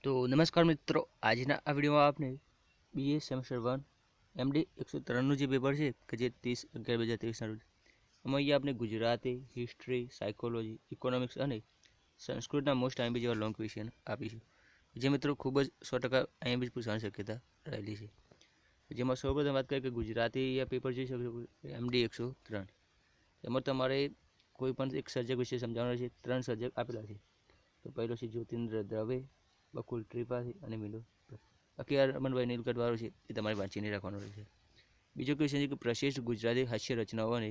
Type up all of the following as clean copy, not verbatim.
તો નમસ્કાર મિત્રો, આજના આ વિડીયોમાં આપણે બીએ સેમેસ્ટર 1 એમડી 103નું જે પેપર છે કે જે 30/11/2023ના રોજ એમાં અહીંયા આપણે ગુજરાતી, હિસ્ટ્રી, સાયકોલોજી, ઇકોનોમિક્સ અને સંસ્કૃતના મોસ્ટ આઈએમપી જેવા લોંગ ક્વેશ્ચન આપીશું, જે મિત્રો ખૂબ જ 100% આઈએમપી પૂછવાની શક્યતા રહેલી છે. જેમાં સૌપ્રથમ વાત કરીએ કે ગુજરાતી પેપર જોઈ શકો એમડી 103, એમાં તમારે કોઈ પણ એક સબ્જેક્ટ વિશે સમજાવવાનો છે. 3 સબ્જેક્ટ આપેલા છે. તો પહેલો છે જ્યોતિન્દ્ર દવે, બકુલ ત્રિપાઠી અને મિલો. બાકી આ રમણભાઈ નીલકંઠ છે એ તમારે વાંચીને રાખવાનું રહેશે. બીજો ક્વેશ્ચન છે કે પ્રશિષ્ટ ગુજરાતી હાસ્ય રચનાઓ અને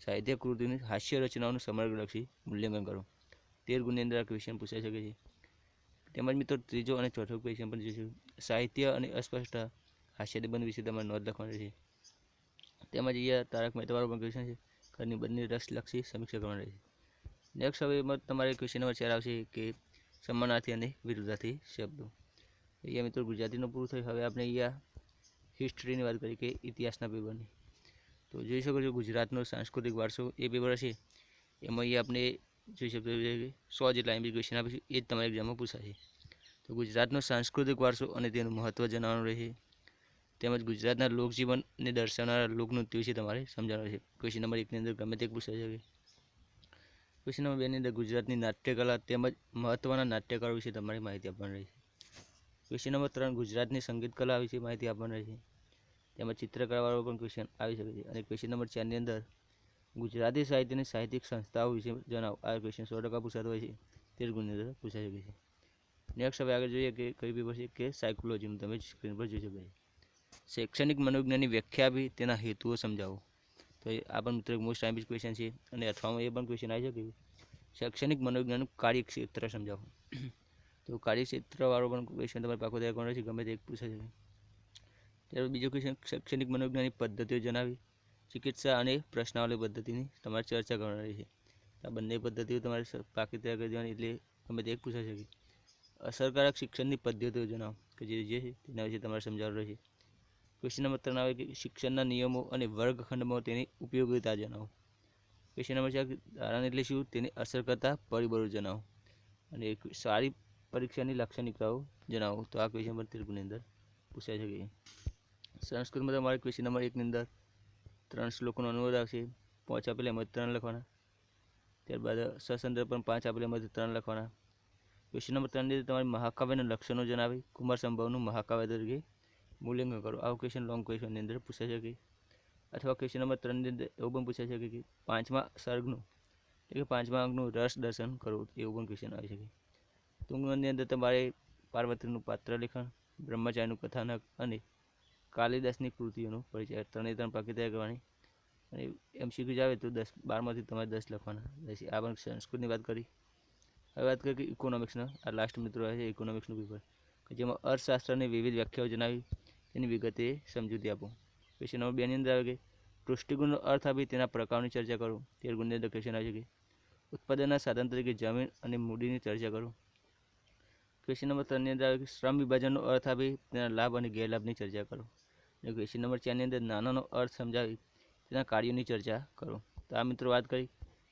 સાહિત્ય કૃતિની હાસ્ય રચનાઓનું સમગ્રલક્ષી મૂલ્યાંકન કરો. 13 ગુણની અંદર આ ક્વેશ્ચન પૂછાઈ શકે છે. તેમજ મિત્રો ત્રીજો અને ચોથો ક્વેશ્ચન પણ જોઈશું. સાહિત્ય અને અસ્પષ્ટ હાસ્ય નિબંધ વિશે તમારે નોંધ લખવાની છે. તેમજ અહીંયા તારક મહેતા વાળો પણ ક્વેશ્ચન છે. ઘરની બંને રસલક્ષી સમીક્ષા કરવાની રહેશે. નેક્સ્ટ હવે તમારે ક્વેશ્ચન નંબર 4 આવશે કે સમાનાર્થી અને વિરુદ્ધાર્થી શબ્દો. અહીંયા મિત્રો ગુજરાતીનું પૂરું થયું. હવે આપણે અહીંયા હિસ્ટ્રીની વાત કરીએ કે ઇતિહાસના પેપરની. તો જોઈ શકો છો ગુજરાતનો સાંસ્કૃતિક વારસો એ પેપર હશે. એમાં અહીંયા આપણે જોઈ શકો છો 100 જેટલા એમબી ક્વેશ્ચન આપીશું, એ જ તમારા એક્ઝામમાં પૂછાશે. તો ગુજરાતનો સાંસ્કૃતિક વારસો અને તેનું મહત્ત્વ જણાવવાનું રહેશે. તેમજ ગુજરાતના લોકજીવનને દર્શાવનારા લોકનૃત્ય વિશે તમારે સમજાવવાનું રહેશે. ક્વેશ્ચન નંબર 1ની અંદર ગમે તે પૂછાઈ શકે. ક્વેશ્ચન નંબર 2ની અંદર ગુજરાતની નાટ્યકલા તેમજ મહત્ત્વના નાટ્યકારો વિશે તમારે માહિતી આપવાની રહેશે. ક્વેશ્ચન નંબર 3 ગુજરાતની સંગીત કલા વિશે માહિતી આપવાની રહેશે. તેમજ ચિત્રકલાવાળો પણ ક્વેશ્ચન આવી શકે છે. અને ક્વેશ્ચન નંબર 4ની અંદર ગુજરાતી સાહિત્યની સાહિત્યિક સંસ્થાઓ વિશે જણાવો. આ ક્વેશ્ચન 100% પૂછાતો હોય છે. 13 ગુણની અંદર પૂછાઈ શકે છે. નેક્સ્ટ હવે આગળ જોઈએ કે કઈ પેપર છે કે સાયકોલોજીનું. તમે સ્ક્રીન પર જોઈ શકો છો. શૈક્ષણિક મનોવિજ્ઞાનની વ્યાખ્યા આપી તેના હેતુઓ સમજાવો. તો આ પણ મિત્રો મોસ્ટ આઈએમપી ક્વેશ્ચન છે. અને અથવામાં એ પણ ક્વેશ્ચન આવી શકે. શૈક્ષણિક મનોવિજ્ઞાનનું કાર્યક્ષેત્ર સમજાવો. તો કાર્યક્ષેત્રવાળો પણ ક્વેશ્ચન તમારે પાકો તૈયાર કરવાનો છે. ગમે તે એક પૂછાઈ શકે. ત્યારબાદ બીજો ક્વેશ્ચન શૈક્ષણિક મનોવિજ્ઞાનની પદ્ધતિઓ જણાવી. ચિકિત્સા અને પ્રશ્નાવલી પદ્ધતિની તમારે ચર્ચા કરવાની છે. આ બંને પદ્ધતિઓ તમારે પાકી તૈયાર કરી દેવાની, એટલે ગમે તે એક પૂછાઈ શકે. અસરકારક શિક્ષણની પદ્ધતિઓ જણાવો કે જે છે તેના વિશે તમારે સમજાવવાનું રહેશે. ક્વેશ્ચન નંબર 3 આવે કે શિક્ષણના નિયમો અને વર્ગખંડમાં તેની ઉપયોગિતા જણાવો. ક્વેશ્ચન નંબર 4 ધારણા એટલે શું, તેની અસર કરતા પરિબળો જણાવો. અને સારી પરીક્ષાની લાક્ષણિકતાઓ જણાવો. તો આ ક્વેશ્ચન પણ 13 ગુણની અંદર પૂછાઈ શકે. સંસ્કૃતમાં તમારે ક્વેશ્ચન નંબર 1ની અંદર 3 શ્લોકોનો અનુવાદ આવશે. 5 આપેલા એમાંથી 3 લખવાના. ત્યારબાદ સસંદર્ભ પણ 5 આપેલા એમાંથી 3 લખવાના. ક્વેશ્ચન નંબર 3ની અંદર તમારે મહાકાવ્યના લક્ષણો જણાવી કુમાર સંભવનું મહાકાવ્ય તરીકે મૂલ્યાંકન કરો. આવું ક્વેશ્ચન લોંગ ક્વેશ્ચનની અંદર પૂછાઈ શકે. અથવા ક્વેશ્ચન નંબર 3ની અંદર એવું પણ પૂછાઈ શકે કે 5મા સર્ગનું એટલે કે 5મા અંકનું રસ દર્શન કરવું, એવું પણ ક્વેશ્ચન આવી શકે. ટૂંકની અંદર તમારે પાર્વતીનું પાત્ર લેખન, બ્રહ્મચારીનું કથાનક અને કાલિદાસની કૃતિઓનો પરિચય 3 પાકી તૈયાર કરવાની. અને એમસીક્યુ આવે તો 12માંથી તમારે 10 લખવાના રહેશે. આ પણ સંસ્કૃતની વાત કરી. હવે વાત કરીએ કે ઇકોનોમિક્સના. આ લાસ્ટ મિત્રો આવે છે ઇકોનોમિક્સનું પેપર, કે જેમાં અર્થશાસ્ત્રની વિવિધ વ્યાખ્યાઓ જણાવી તેની વિગતે સમજૂતી આપો. ક્વેશ્ચન નંબર 2ની અંદર આવે કે પુષ્ટિગુણનો અર્થ આપી તેના પ્રકારની ચર્ચા કરો. 13 ગુણની અંદર ક્વેશ્ચન આવી શકે. ઉત્પાદનના સાધન તરીકે જમીન અને મૂડીની ચર્ચા કરો. ક્વેશ્ચન નંબર 3ની અંદર આવે કે શ્રમ વિભાજનનો અર્થ આપી તેના લાભ અને ગેરલાભની ચર્ચા કરો. અને ક્વેશ્ચન નંબર 4ની અંદર નાનાનો અર્થ સમજાવી તેના કાર્યોની ચર્ચા કરો. તો આ મિત્રો વાત કરી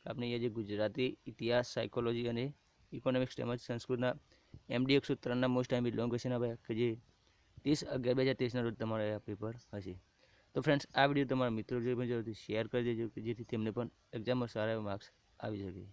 આપણે અહીંયા જે ગુજરાતી, ઇતિહાસ, સાયકોલોજી અને ઇકોનોમિક્સ તેમજ સંસ્કૃતના એમડી 103ના મોસ્ટ આઈએમપી લોંગ ક્વેશ્ચન આપ્યા કે જે 30/11/2023ના રોજ તમારે આ પેપર હશે. તો ફ્રેન્ડ્સ, આ વિડીયો તમારા મિત્રો જોઈ પણ જરૂરથી શેર કરી દેજો કે જેથી તેમને પણ એક્ઝામમાં સારા એવા માર્ક્સ આવી શકે.